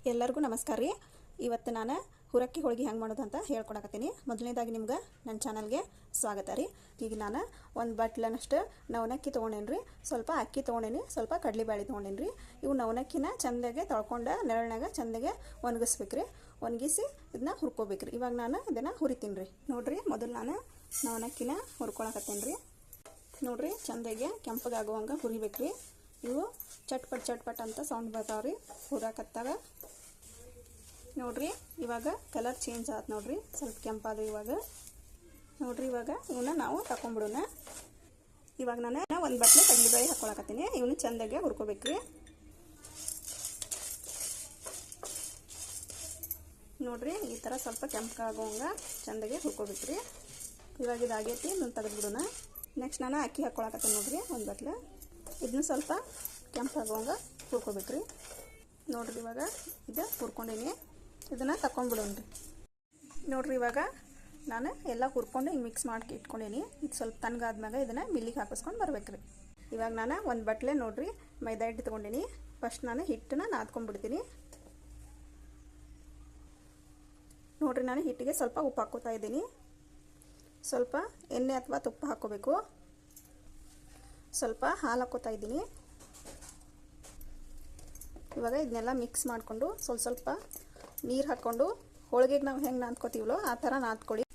ಎಲ್ಲರಿಗೂ ನಮಸ್ಕಾರ ರೀ. ಇವತ್ತು ನಾನು ಹುರಕ್ಕಿ ಹೋಳಿಗೆ ಹೆಂಗೆ ಮಾಡೋದು ಅಂತ ಹೇಳ್ಕೊಡಕತ್ತೀನಿ. ಮೊದಲನೇದಾಗಿ ನಿಮ್ಗೆ ನನ್ನ ಚಾನಲ್ಗೆ ಸ್ವಾಗತ ರೀ. ಈಗ ನಾನು ಒಂದು ಬಟ್ಲನಷ್ಟು ನವನಕ್ಕಿ ತೊಗೊಂಡೇನಿ ರೀ, ಸ್ವಲ್ಪ ಅಕ್ಕಿ ತೊಗೊಂಡೇನಿ, ಸ್ವಲ್ಪ ಕಡಲೆಬೇಳೆ ತೊಗೊಂಡೇನಿ ರೀ. ಇವು ನವನಕ್ಕಿನ ಚೆಂದಾಗೆ ತೊಳ್ಕೊಂಡು ನೆರಳಿನಾಗ ಚೆಂದಾಗೆ ಒಣಗಿಸ್ಬೇಕು ರೀ. ಒಣಗಿಸಿ ಇದನ್ನ ಹುರ್ಕೋಬೇಕು ರೀ. ಇವಾಗ ನಾನು ಇದನ್ನು ಹುರಿತೀನಿ ರೀ. ನೋಡಿರಿ, ಮೊದಲು ನಾನು ನವನಕ್ಕಿನ ಹುರ್ಕೊಳಕತ್ತೇನೆ ರೀ. ನೋಡಿರಿ, ಚೆಂದಾಗೆ ಕೆಂಪಗಾಗುವಂಗೆ ಹುರಿಬೇಕು ರೀ. ಇವು ಚಟ್ಪಟ್ ಚಟ್ಪಟ್ ಅಂತ ಸೌಂಡ್ ಬರ್ತಾವೆ ರೀ ಹುರಾಕತ್ತಾಗ. ನೋಡ್ರಿ, ಇವಾಗ ಕಲರ್ ಚೇಂಜ್ ಆಯ್ತು ನೋಡ್ರಿ, ಸ್ವಲ್ಪ ಕೆಂಪಾದ. ಇವಾಗ ನೋಡ್ರಿ, ಇವಾಗ ಇವನ್ನ ನಾವು ತಗೊಂಡ್ಬಿಡೋಣ. ಇವಾಗ ನಾನು ಒಂದು ಬಟ್ಲೆ ಕಡಲೆಬೇಳೆ ಹಾಕ್ಕೊಳಕತ್ತೀನಿ. ಇವನು ಚೆಂದಾಗೆ ಹುರ್ಕೋಬೇಕ್ರಿ. ನೋಡ್ರಿ, ಈ ಥರ ಸ್ವಲ್ಪ ಕೆಂಪಾಗುವಂಗೆ ಚೆಂದಾಗೆ ಹುರ್ಕೋಬೇಕ್ರಿ. ಇವಾಗ ಇದಾಗೈತಿ, ಇದನ್ನು ತೆಗೆದ್ಬಿಡೋಣ. ನೆಕ್ಸ್ಟ್ ನಾನು ಅಕ್ಕಿ ಹಾಕ್ಕೊಳಕತ್ತೀನಿ ನೋಡ್ರಿ, ಒಂದು ಬಟ್ಲೆ. ಇದನ್ನು ಸ್ವಲ್ಪ ಕೆಂಪಾಗುವಂಗೆ ಹುರ್ಕೋಬೇಕ್ರಿ. ನೋಡ್ರಿ, ಇವಾಗ ಇದು ಹುರ್ಕೊಂಡೀನಿ, ಇದನ್ನು ತಗೊಂಡ್ಬಿಡೋಣ್ರಿ. ನೋಡ್ರಿ, ಇವಾಗ ನಾನು ಎಲ್ಲ ಹುರ್ಕೊಂಡು ಹಿಂಗೆ ಮಿಕ್ಸ್ ಮಾಡಿ ಇಟ್ಕೊಂಡೀನಿ. ಇದು ಸ್ವಲ್ಪ ತಣ್ಣಗಾದ್ಮೇಲೆ ಇದನ್ನು ಮಿಲ್ಲಿಗೆ ಹಾಕಿಸ್ಕೊಂಡು ಬರ್ಬೇಕ್ರಿ. ಇವಾಗ ನಾನು ಒಂದು ಬಟ್ಲೆ ನೋಡ್ರಿ ಮೈದಾ ಹಿಟ್ಟು ತೊಗೊಂಡೀನಿ. ಫಸ್ಟ್ ನಾನು ಹಿಟ್ಟನ್ನ ನಾದ್ಕೊಂಡ್ಬಿಡ್ತೀನಿ. ನೋಡ್ರಿ, ನಾನು ಹಿಟ್ಟಿಗೆ ಸ್ವಲ್ಪ ಉಪ್ಪು ಹಾಕ್ಕೋತಾ ಇದ್ದೀನಿ. ಸ್ವಲ್ಪ ಎಣ್ಣೆ ಅಥವಾ ತುಪ್ಪ ಹಾಕ್ಕೋಬೇಕು. ಸ್ವಲ್ಪ ಹಾಲು ಹಾಕ್ಕೋತಾ ಇದ್ದೀನಿ. ಇವಾಗ ಇದನ್ನೆಲ್ಲ ಮಿಕ್ಸ್ ಮಾಡಿಕೊಂಡು ಸ್ವಲ್ಪ ನೀರು ಹಾಕ್ಕೊಂಡು ಹೋಳಿಗೆಗೆ ನಾವು ಹೆಂಗೆ ನಾದ್ಕೋತೀವೋ ಆ ಥರ ನಾದ್ಕೊಳ್ಳಿ.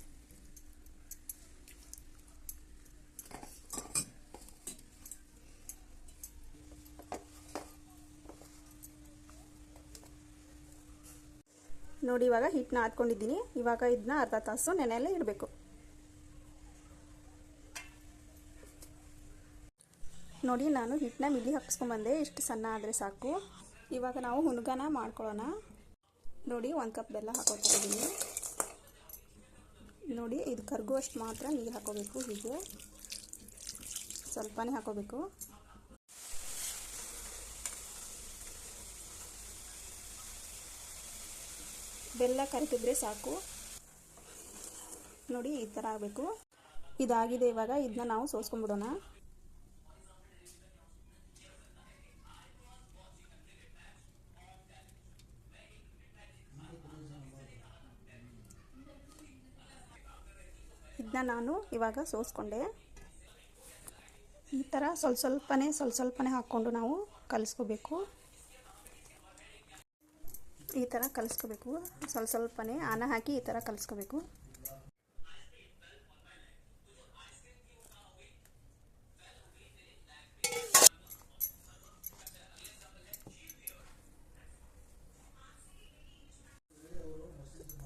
ನೋಡಿ, ಇವಾಗ ಹಿಟ್ಟನ್ನ ನಾದ್ಕೊಂಡಿದ್ದೀನಿ. ಇವಾಗ ಇದನ್ನ ಅರ್ಧ ತಾಸು ನೆನೆಯಲ್ಲೇ ಇಡಬೇಕು. ನೋಡಿ, ನಾನು ಹಿಟ್ಟನ್ನ ಮಿಲ್ಲಿ ಹಾಕಿಸ್ಕೊಂಡ್ಬಂದೆ. ಇಷ್ಟು ಸಣ್ಣ ಆದರೆ ಸಾಕು. ಇವಾಗ ನಾವು ಹುಣ್ಗಾನ ಮಾಡ್ಕೊಳ್ಳೋಣ. ನೋಡಿ, 1 ಕಪ್ ಬೆಲ್ಲ ಹಾಕೋತಾ ಇದ್ದೀನಿ. ನೋಡಿ, ಇದು ಕರ್ಗುವಷ್ಟು ಮಾತ್ರ ನೀರು ಹಾಕೋಬೇಕು. ಹೀಗೆ ಸ್ವಲ್ಪನೇ ಹಾಕೋಬೇಕು. ಬೆಲ್ಲ ಕರಗಿದ್ರೆ ಸಾಕು. ನೋಡಿ, ಈ ಥರ ಆಗಬೇಕು. ಇದಾಗಿದೆ. ಇವಾಗ ಇದನ್ನ ನಾವು ಸೋಸ್ಕೊಂಡ್ಬಿಡೋಣ. ಇದನ್ನ ನಾನು ಇವಾಗ ಸೋಸ್ಕೊಂಡೆ. ಈ ಥರ ಸ್ವಲ್ಪನೇ ಹಾಕ್ಕೊಂಡು ನಾವು ಕಲಿಸ್ಕೋಬೇಕು. ಈ ಥರ ಕಲಿಸ್ಕೋಬೇಕು. ಸ್ವಲ್ಪನೇ ಅನ್ನ ಹಾಕಿ ಈ ಥರ ಕಲಿಸ್ಕೋಬೇಕು.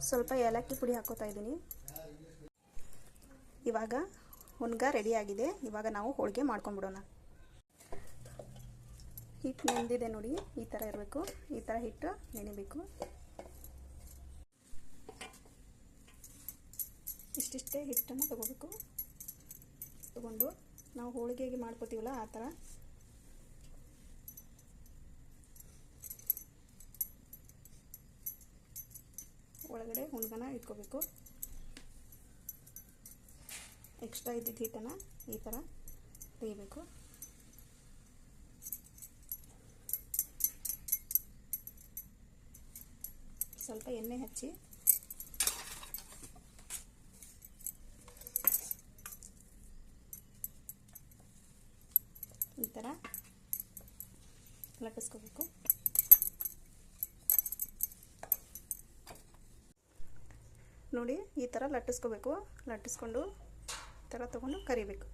ಸ್ವಲ್ಪ ಏಲಕ್ಕಿ ಪುಡಿ ಹಾಕೋತಾ ಇದ್ದೀನಿ. ಇವಾಗ ಹುಣ್ಗ ರೆಡಿ ಆಗಿದೆ. ಇವಾಗ ನಾವು ಹೋಳಿಗೆ ಮಾಡ್ಕೊಂಡ್ಬಿಡೋಣ. ಹಿಟ್ಟು ನೆಂದಿದೆ ನೋಡಿ, ಈ ಥರ ಇರಬೇಕು. ಈ ಥರ ಹಿಟ್ಟು ನೆನೆಬೇಕು. ಇಷ್ಟಿಷ್ಟೇ ಹಿಟ್ಟನ್ನು ತಗೋಬೇಕು. ತಗೊಂಡು ನಾವು ಹೋಳಿಗೆಗೆ ಮಾಡ್ಕೋತೀವಲ್ಲ ಆ ಥರ ಒಳಗಡೆ ಹುಣ್ಗನ ಇಟ್ಕೋಬೇಕು. ಎಕ್ಸ್ಟ್ರಾ ಇದ್ದಿದ್ದ ಹಿಟ್ಟನ್ನು ಈ ಥರ ತೆಗಿಬೇಕು. ಸ್ವಲ್ಪ ಎಣ್ಣೆ ಹಚ್ಚಿ ಈ ಥರ ಲಟ್ಟಿಸ್ಕೋಬೇಕು. ನೋಡಿ, ಈ ಥರ ಲಟ್ಟಿಸ್ಕೋಬೇಕು. ಲಟ್ಟಿಸ್ಕೊಂಡು ಈ ಥರ ತಗೊಂಡು ಕರಿಬೇಕು.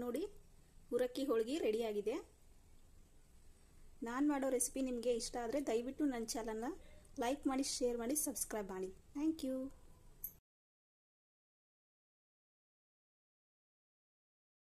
ನೋಡಿ, ಹುರಕ್ಕಿ ಹೋಳಿಗೆ ರೆಡಿಯಾಗಿದೆ. ನಾನು ಮಾಡೋ ರೆಸಿಪಿ ನಿಮಗೆ ಇಷ್ಟ ಆದರೆ ದಯವಿಟ್ಟು ನನ್ನ ಚಾನಲ್ನ ಲೈಕ್ ಮಾಡಿ, ಶೇರ್ ಮಾಡಿ, ಸಬ್ಸ್ಕ್ರೈಬ್ ಮಾಡಿ. Thank you.